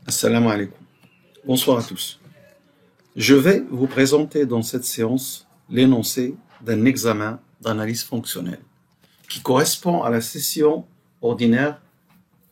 Assalamu alaikum. Bonsoir à tous. Je vais vous présenter dans cette séance l'énoncé d'un examen d'analyse fonctionnelle qui correspond à la session ordinaire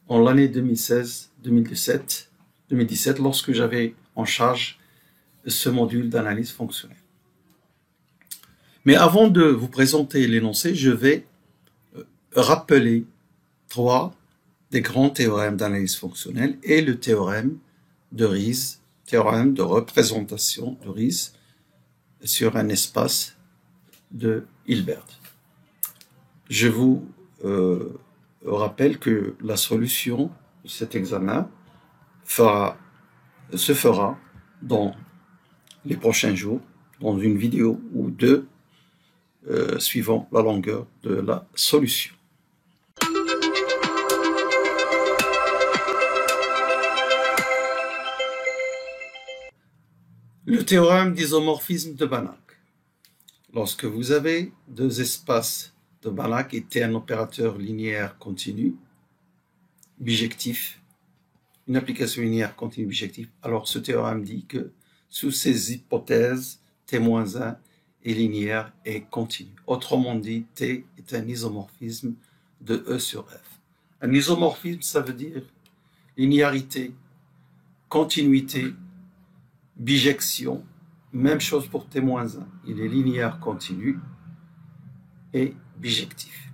en l'année 2016-2017 lorsque j'avais en charge ce module d'analyse fonctionnelle. Mais avant de vous présenter l'énoncé, je vais rappeler trois des grands théorèmes d'analyse fonctionnelle et le théorème de Riesz, théorème de représentation de Riesz sur un espace de Hilbert. Je vous rappelle que la solution de cet examen se fera dans les prochains jours, dans une vidéo ou deux, suivant la longueur de la solution. Le théorème d'isomorphisme de Banach. Lorsque vous avez deux espaces de Banach et T un opérateur linéaire continu, bijectif, une application linéaire continue bijective, alors ce théorème dit que sous ces hypothèses, T-1 est linéaire et continu. Autrement dit, T est un isomorphisme de E sur F. Un isomorphisme, ça veut dire linéarité, continuité, bijection, même chose pour T-1, il est linéaire continu et bijectif.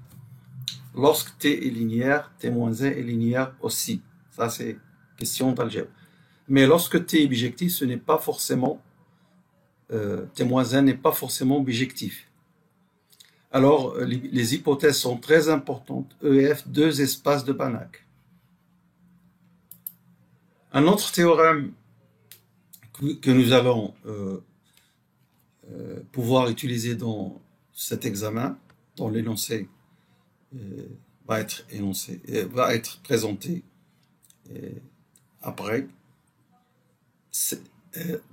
Lorsque T est linéaire, T-1 est linéaire aussi. Ça, c'est question d'algèbre. Mais lorsque T est bijectif, ce n'est pas forcément, T-1 n'est pas forcément bijectif. Alors, les hypothèses sont très importantes. E et F, deux espaces de Banach. Un autre théorème que nous allons pouvoir utiliser dans cet examen, dont l'énoncé va être présenté après.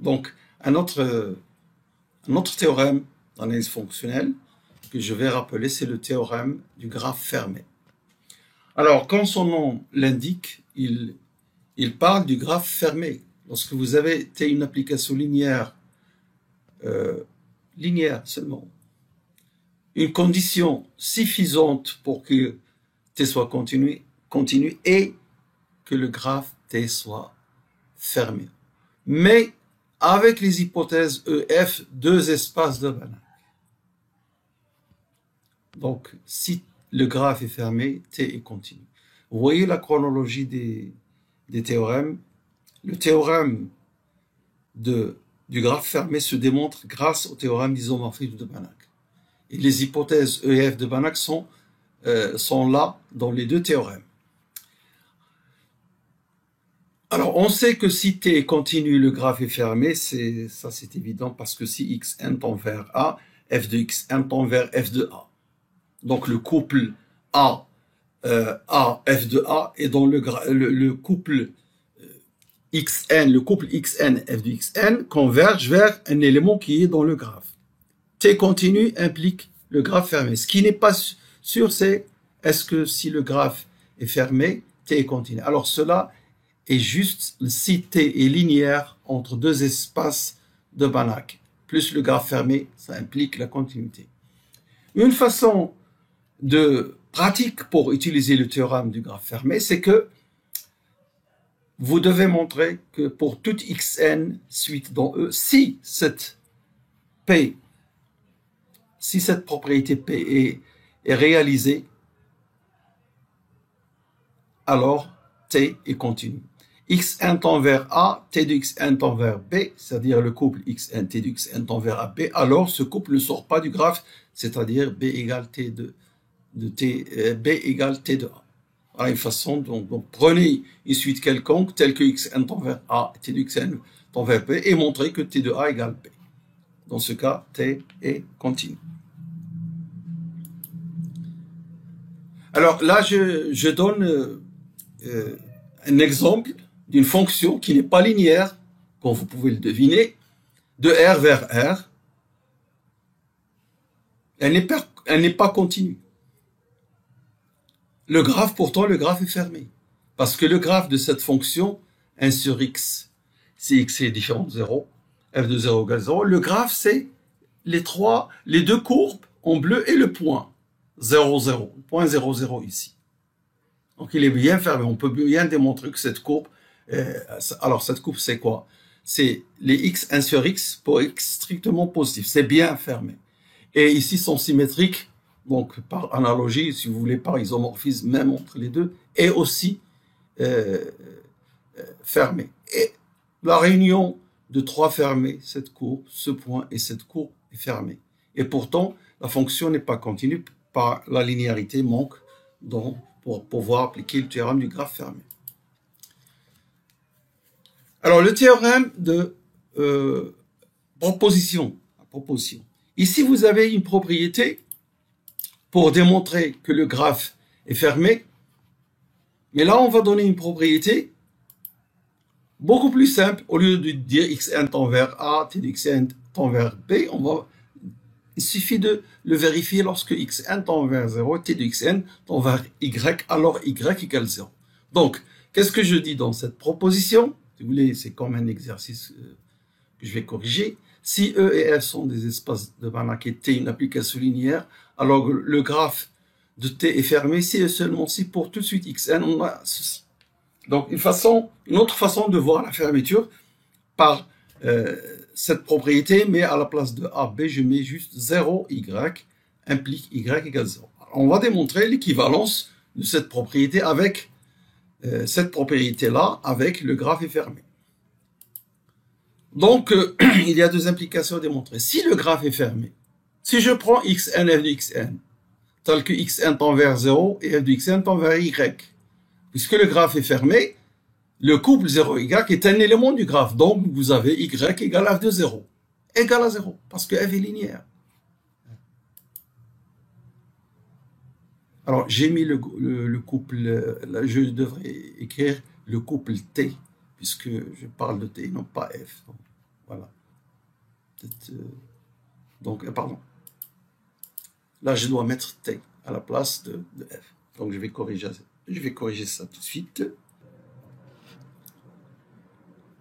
Donc, un autre théorème d'analyse fonctionnelle que je vais rappeler, c'est le théorème du graphe fermé. Alors, comme son nom l'indique, il parle du graphe fermé. Lorsque vous avez T une application linéaire, linéaire seulement, une condition suffisante pour que T soit continu et que le graphe T soit fermé. Mais avec les hypothèses EF, deux espaces de Banach. Donc, si le graphe est fermé, T est continu. Vous voyez la chronologie des théorèmes. Le théorème du graphe fermé se démontre grâce au théorème d'isomorphisme de Banach. Et les hypothèses E et F de Banach sont là dans les deux théorèmes. Alors, on sait que si T est continu, le graphe est fermé, ça c'est évident parce que si Xn tend vers A, f de Xn tend vers f de A. Donc le couple A, f de A est dans le couple Xn, le couple Xn, f de Xn converge vers un élément qui est dans le graphe. T continu implique le graphe fermé. Ce qui n'est pas sûr, c'est est-ce que si le graphe est fermé, T est continu. Alors cela est juste si T est linéaire entre deux espaces de Banach. Plus le graphe fermé, ça implique la continuité. Une façon de pratique pour utiliser le théorème du graphe fermé, c'est que vous devez montrer que pour toute Xn suite dans E, si cette propriété P est réalisée, alors T est continu. Xn tend vers A, T de Xn tend vers B, c'est-à-dire le couple Xn, T de Xn tend vers AB, alors ce couple ne sort pas du graphe, c'est-à-dire B égale T de T, B égale T de A. Voilà une façon, donc prenez une suite quelconque, telle que Xn tend vers A, T de Xn tend vers B, et montrez que T de A égale B. Dans ce cas, T est continu. Alors là, je donne un exemple d'une fonction qui n'est pas linéaire, comme vous pouvez le deviner, de R vers R. Elle n'est pas continue. Pourtant, le graphe est fermé. Parce que le graphe de cette fonction 1 sur x, si x est différent de 0, f de 0 égale 0. Le graphe, c'est les deux courbes en bleu et le point 0, 0, point 0, 0 ici. Donc il est bien fermé. On peut bien démontrer que cette courbe, alors cette courbe c'est quoi? C'est les x 1 sur x pour x strictement positif. C'est bien fermé. Et ici sont symétriques. Donc par analogie, si vous voulez, par isomorphisme même entre les deux, est aussi fermé. Et la réunion de trois fermés, cette courbe, ce point et cette courbe est fermée. Et pourtant, la fonction n'est pas continue, par la linéarité manque pour pouvoir appliquer le théorème du graphe fermé. Alors, le théorème de proposition. Ici, vous avez une propriété pour démontrer que le graphe est fermé. Mais là, on va donner une propriété beaucoup plus simple. Au lieu de dire xn tend vers A, t de xn tend vers B, il suffit de le vérifier lorsque xn tend vers 0, t de xn tend vers y, alors y égale 0. Donc, qu'est-ce que je dis dans cette proposition? Si vous voulez, c'est comme un exercice que je vais corriger. Si E et F sont des espaces de Banach et T une application linéaire, alors le graphe de T est fermé si et seulement si pour tout de suite xn, on a ceci. Donc, une autre façon de voir la fermeture par cette propriété, mais à la place de A, B, je mets juste 0, Y, implique Y égale 0. Alors, on va démontrer l'équivalence de cette propriété avec cette propriété-là, avec le graphe est fermé. Donc, il y a deux implications à démontrer. Si le graphe est fermé, si je prends xn, f de xn, tel que xn tend vers 0 et f de xn tend vers y, puisque le graphe est fermé, le couple 0y est un élément du graphe. Donc, vous avez y égale f de 0. Égale à 0, parce que f est linéaire. Alors, j'ai mis le couple, là, je devrais écrire le couple T, puisque je parle de T, non pas F. Donc, voilà. Donc, pardon. Là, je dois mettre T à la place de F. Donc, je vais corriger ça tout de suite.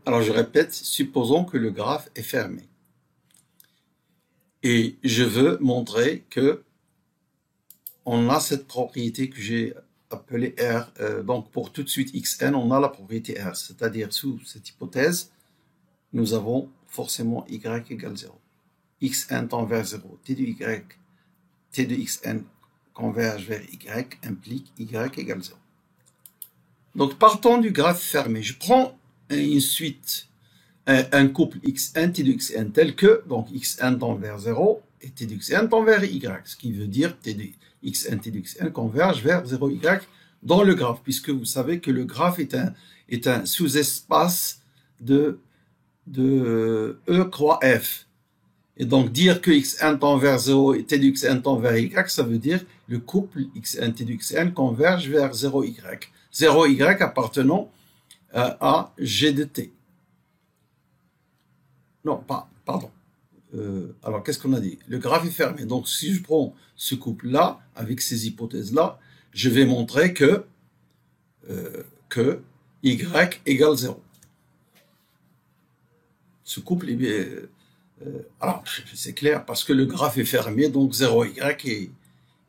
Alors, je répète, supposons que le graphe est fermé. Et je veux montrer que on a cette propriété que j'ai appelée R. Donc, pour tout de suite xn, on a la propriété R. C'est-à-dire, sous cette hypothèse, nous avons forcément y égale 0. xn tend vers 0. T de xn converge vers y implique y égale 0. Donc, partant du graphe fermé, je prends une suite, un couple xn, t de xn tel que, donc xn tend vers 0 et t de xn tend vers y, ce qui veut dire t de xn, t de xn converge vers 0y dans le graphe, puisque vous savez que le graphe est un sous-espace de E croix F. Et donc, dire que xn tend vers 0 et t de xn tend vers y, ça veut dire le couple xn, t de xn converge vers 0y. 0y appartenant à g de t. Non, pardon. Alors, qu'est-ce qu'on a dit? Le graphe est fermé. Donc, si je prends ce couple-là, avec ces hypothèses-là, je vais montrer que y égale 0. Ce couple est... alors, c'est clair, parce que le graphe est fermé, donc 0y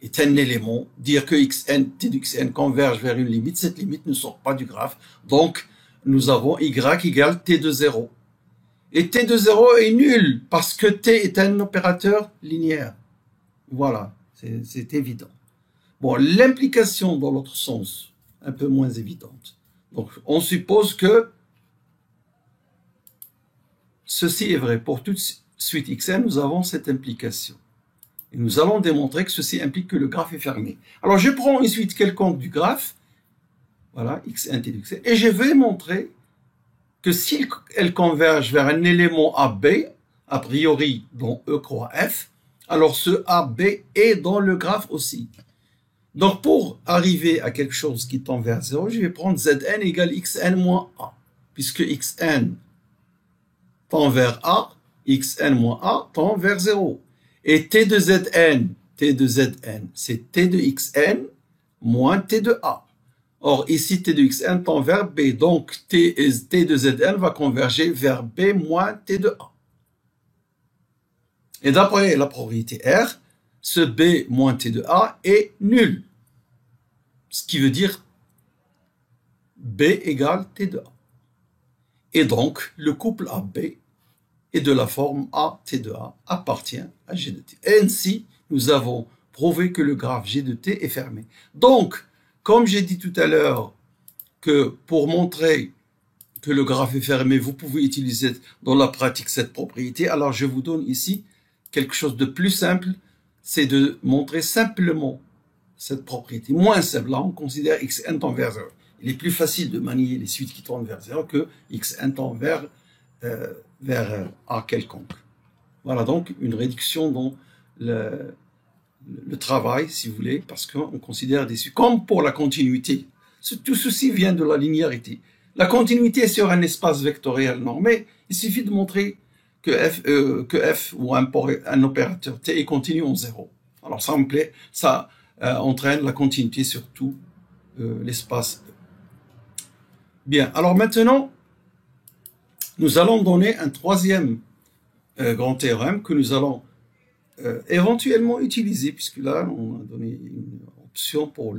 est un élément. Dire que xn, t de xn converge vers une limite, cette limite ne sort pas du graphe. Donc, nous avons y égale t de 0. Et t de 0 est nul, parce que t est un opérateur linéaire. Voilà, c'est évident. Bon, l'implication dans l'autre sens, un peu moins évidente. Donc, on suppose que ceci est vrai. Pour toute suite xn, nous avons cette implication. Et nous allons démontrer que ceci implique que le graphe est fermé. Alors, je prends une suite quelconque du graphe, voilà, xn, t de xn, et je vais montrer que si elle converge vers un élément AB, a priori dont E croix F, alors ce AB est dans le graphe aussi. Donc, pour arriver à quelque chose qui tend vers 0, je vais prendre Zn égale xn moins A, puisque xn tend vers A, xn moins A tend vers 0. Et t de Zn, c'est t de xn moins t de A. Or, ici, T de Xn tend vers B. Donc, T de Zn va converger vers B moins T de A. Et d'après la propriété R, ce B moins T de A est nul. Ce qui veut dire B égale T de A. Et donc, le couple AB est de la forme A, T de A appartient à G de T. Et ainsi, nous avons prouvé que le graphe G de T est fermé. Donc, comme j'ai dit tout à l'heure, que pour montrer que le graphe est fermé, vous pouvez utiliser dans la pratique cette propriété. Alors, je vous donne ici quelque chose de plus simple, c'est de montrer simplement cette propriété. Moins simple, là, on considère Xn tend vers 0. Il est plus facile de manier les suites qui tendent vers 0 que Xn tend vers A quelconque. Voilà donc une réduction dans le travail, si vous voulez, parce qu'on considère des suites. Comme pour la continuité, tout ceci vient de la linéarité. La continuité est sur un espace vectoriel normé. Il suffit de montrer que f ou un opérateur t est continu en 0. Alors ça entraîne la continuité sur tout l'espace. Bien, alors maintenant, nous allons donner un troisième grand théorème que nous allons éventuellement utiliser, puisque là, on a donné une option pour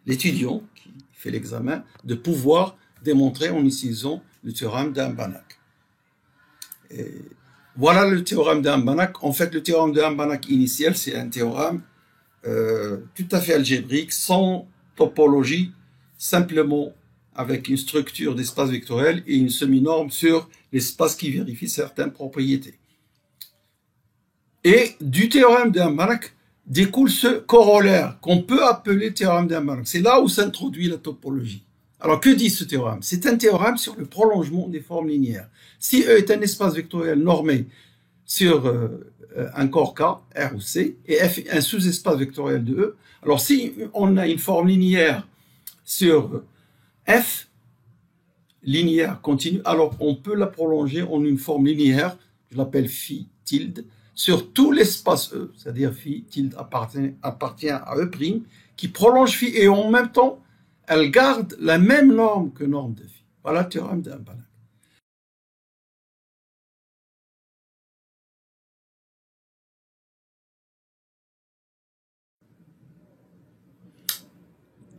l'étudiant qui fait l'examen de pouvoir démontrer en utilisant le théorème d'Amm-Banach. Voilà le théorème d'Amm-Banach. En fait, le théorème d'Amm-Banach initial, c'est un théorème tout à fait algébrique, sans topologie, simplement avec une structure d'espace vectoriel et une semi-norme sur l'espace qui vérifie certaines propriétés. Et du théorème d'Amm-Banach découle ce corollaire qu'on peut appeler théorème d'Amm-Banach. C'est là où s'introduit la topologie. Alors, que dit ce théorème? C'est un théorème sur le prolongement des formes linéaires. Si E est un espace vectoriel normé sur un corps K, R ou C, et F est un sous-espace vectoriel de E, alors si on a une forme linéaire sur F, linéaire continue, alors on peut la prolonger en une forme linéaire, je l'appelle phi tilde, sur tout l'espace E, c'est-à-dire phi tilde appartient à E', qui prolonge phi, et en même temps, elle garde la même norme que norme de phi. Voilà le théorème d'Amm-Banach.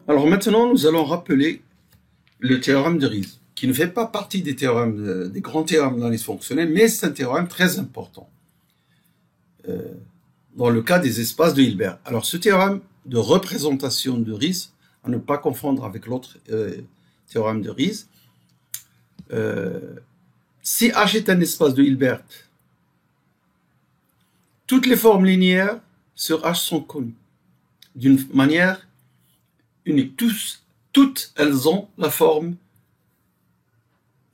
Alors maintenant, nous allons rappeler le théorème de Riesz, qui ne fait pas partie des théorèmes, des grands théorèmes d'analyse fonctionnelle, mais c'est un théorème très important dans le cas des espaces de Hilbert. Alors ce théorème de représentation de Riesz, à ne pas confondre avec l'autre théorème de Riesz, si H est un espace de Hilbert, toutes les formes linéaires sur H sont connues d'une manière unique. Toutes elles ont la forme.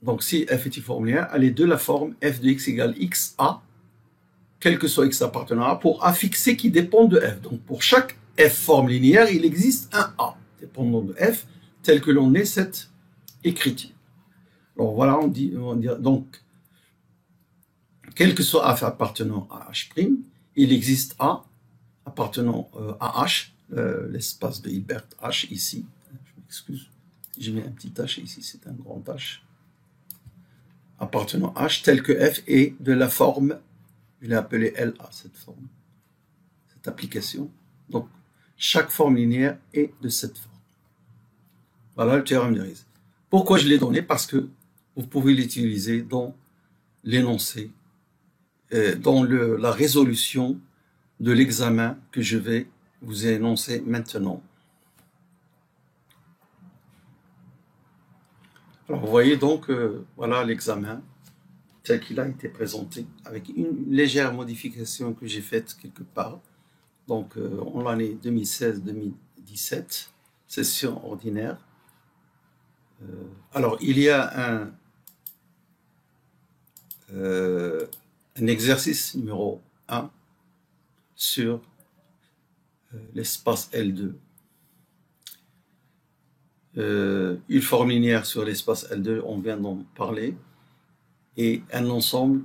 Donc si f est une forme linéaire, elle est de la forme f de x égale xa, quel que soit x appartenant à A, pour A fixé qui dépend de f. Donc pour chaque f forme linéaire, il existe un A dépendant de f, tel que l'on est cette écriture. Alors voilà, on dit donc, quel que soit A appartenant à H', il existe A appartenant à H, l'espace de Hilbert H ici. Je m'excuse, j'ai mis un petit H ici, c'est un grand H. Appartenant à H, tel que f est de la forme, je l'ai appelé LA, cette forme, cette application. Donc, chaque forme linéaire est de cette forme. Voilà le théorème de Riesz. Pourquoi je l'ai donné? Parce que vous pouvez l'utiliser dans l'énoncé, dans la résolution de l'examen que je vais vous énoncer maintenant. Alors, vous voyez donc, voilà l'examen tel qu'il a été présenté, avec une légère modification que j'ai faite quelque part. Donc, en l'année 2016-2017, session ordinaire. Alors, il y a un exercice numéro 1 sur l'espace L2. Une forme linéaire sur l'espace L2, on vient d'en parler, et un ensemble,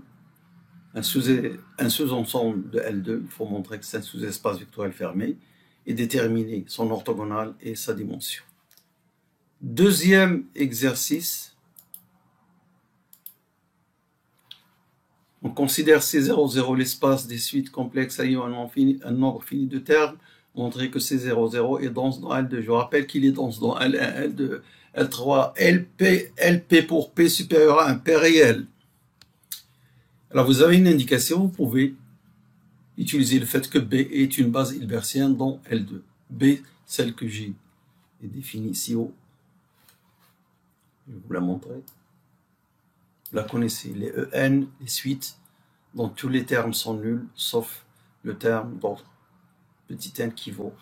un sous-ensemble de L2, il faut montrer que c'est un sous-espace vectoriel fermé, et déterminer son orthogonale et sa dimension. Deuxième exercice, on considère C00 l'espace des suites complexes ayant un nombre fini de termes, montrer que C00 est dense dans L2. Je rappelle qu'il est dense dans L1, L2, L3, LP pour P supérieur à un P réel. Alors vous avez une indication, vous pouvez utiliser le fait que B est une base hilbertienne dans L2. B, celle que j'ai définie ici haut. Je vais vous la montrer. Vous la connaissez, les EN, les suites, dont tous les termes sont nuls, sauf le terme d'ordre petit n qui vaut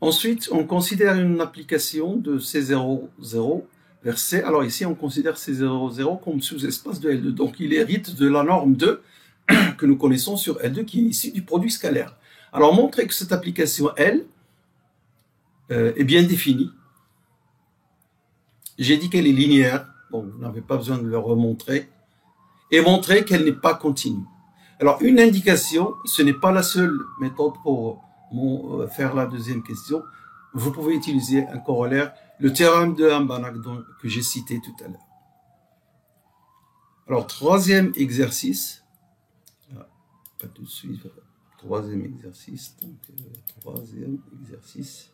1. Ensuite, on considère une application de C00 vers C. Alors ici, on considère C00 comme sous-espace de L2. Donc, il hérite de la norme 2 que nous connaissons sur L2 qui est issue du produit scalaire. Alors, montrer que cette application L est bien définie. J'ai dit qu'elle est linéaire, donc vous n'avez pas besoin de le remontrer, et montrer qu'elle n'est pas continue. Alors, une indication, ce n'est pas la seule méthode pour faire la deuxième question. Vous pouvez utiliser un corollaire, le théorème de Banach que j'ai cité tout à l'heure. Alors, troisième exercice, pas tout de suite, troisième exercice, donc troisième exercice,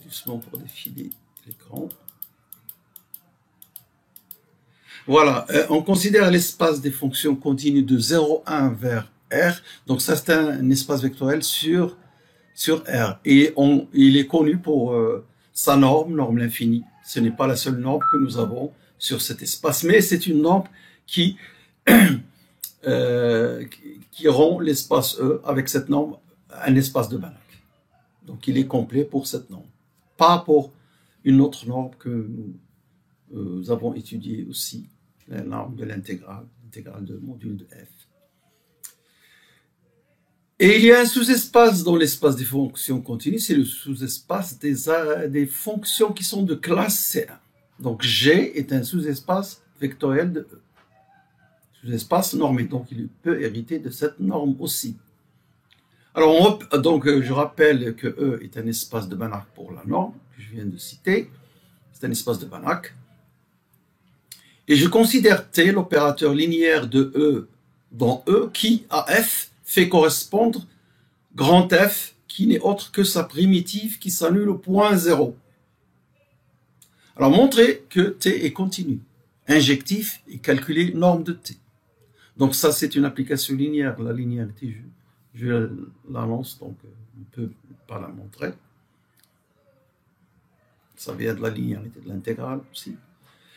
doucement pour défiler l'écran. Voilà, on considère l'espace des fonctions continues de 0,1 vers R. Donc ça, c'est un espace vectoriel sur R. Et il est connu pour sa norme l'infini. Ce n'est pas la seule norme que nous avons sur cet espace, mais c'est une norme qui rend l'espace E avec cette norme un espace de Banach. Donc il est complet pour cette norme, pas pour une autre norme que nous avons étudiée aussi, la norme de l'intégrale de module de F. Et il y a un sous-espace dans l'espace des fonctions continues, c'est le sous-espace des fonctions qui sont de classe C1. Donc G est un sous-espace vectoriel de E. Sous-espace normé, donc il peut hériter de cette norme aussi. Alors, je rappelle que E est un espace de Banach pour la norme que je viens de citer. C'est un espace de Banach. Et je considère T, l'opérateur linéaire de E dans E, qui, à F, fait correspondre grand F, qui n'est autre que sa primitive qui s'annule au point 0. Alors, montrez que T est continu, injectif et calculer norme de T. Donc ça, c'est une application linéaire. La linéarité, je l'annonce, donc on ne peut pas la montrer. Ça vient de la linéarité de l'intégrale aussi.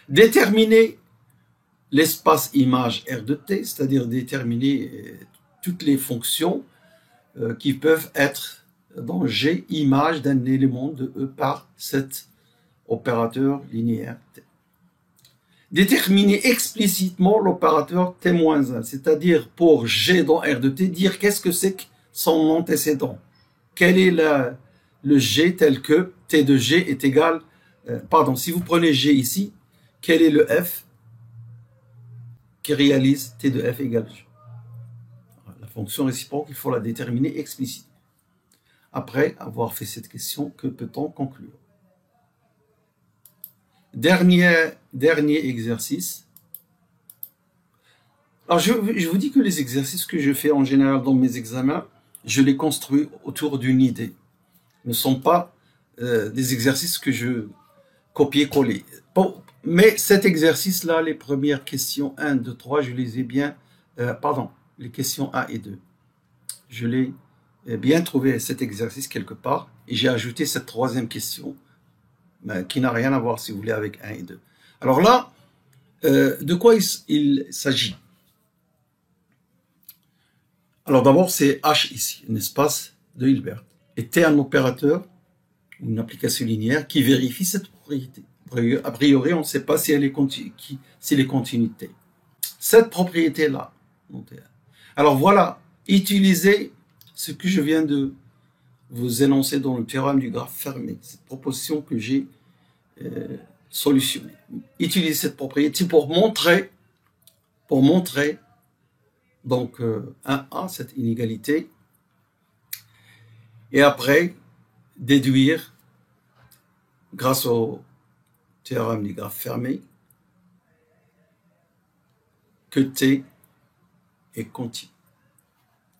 Déterminer l'espace image R de T, c'est-à-dire déterminer toutes les fonctions qui peuvent être dans G, image d'un élément de E par cet opérateur linéaire T. Déterminer explicitement l'opérateur T-1, c'est-à-dire pour G dans R de T, dire qu'est-ce que c'est que son antécédent. Quel est le G tel que T de G est égal, si vous prenez G ici, quel est le F qui réalise T de F égale G. La fonction réciproque, il faut la déterminer explicitement. Après avoir fait cette question, que peut-on conclure? Dernier exercice. Alors, je vous dis que les exercices que je fais en général dans mes examens, je les construis autour d'une idée. Ne sont pas des exercices que je copier-coller. Bon, mais cet exercice-là, les premières questions 1, 2, 3, je les ai bien... les questions 1 et 2. Je l'ai bien trouvé cet exercice quelque part et j'ai ajouté cette troisième question qui n'a rien à voir, si vous voulez, avec 1 et 2. Alors là, de quoi il s'agit? Alors d'abord, c'est H ici, un espace de Hilbert. Et T un opérateur, une application linéaire qui vérifie cette propriété. A priori, on ne sait pas si elle est continuité. Cette propriété-là. Alors voilà, utilisez ce que je viens de vous énoncer dans le théorème du graphe fermé, cette proposition que j'ai solutionnée. Utilisez cette propriété pour montrer pour montrer donc 1A, cette inégalité, et après déduire grâce au théorème du graphe fermé que T est continu.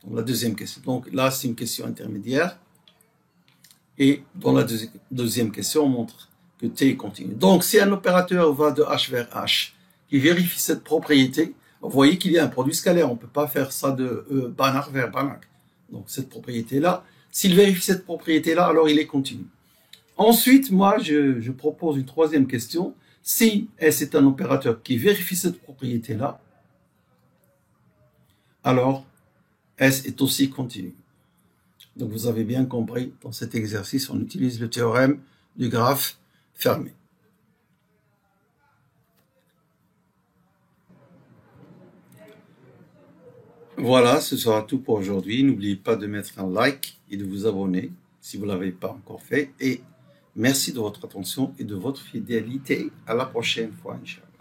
Donc la deuxième question. Donc là, c'est une question intermédiaire. Et dans la deuxième question, on montre que T est continu. Donc si un opérateur va de H vers H, qui vérifie cette propriété, vous voyez qu'il y a un produit scalaire. On ne peut pas faire ça de Banach vers Banach. Donc cette propriété-là, s'il vérifie cette propriété-là, alors il est continu. Ensuite, moi, je propose une troisième question. Si S est un opérateur qui vérifie cette propriété-là, alors S est aussi continu. Donc vous avez bien compris, dans cet exercice, on utilise le théorème du graphe fermé. Voilà, ce sera tout pour aujourd'hui. N'oubliez pas de mettre un like et de vous abonner si vous ne l'avez pas encore fait. Et merci de votre attention et de votre fidélité. À la prochaine fois, Inch'Allah.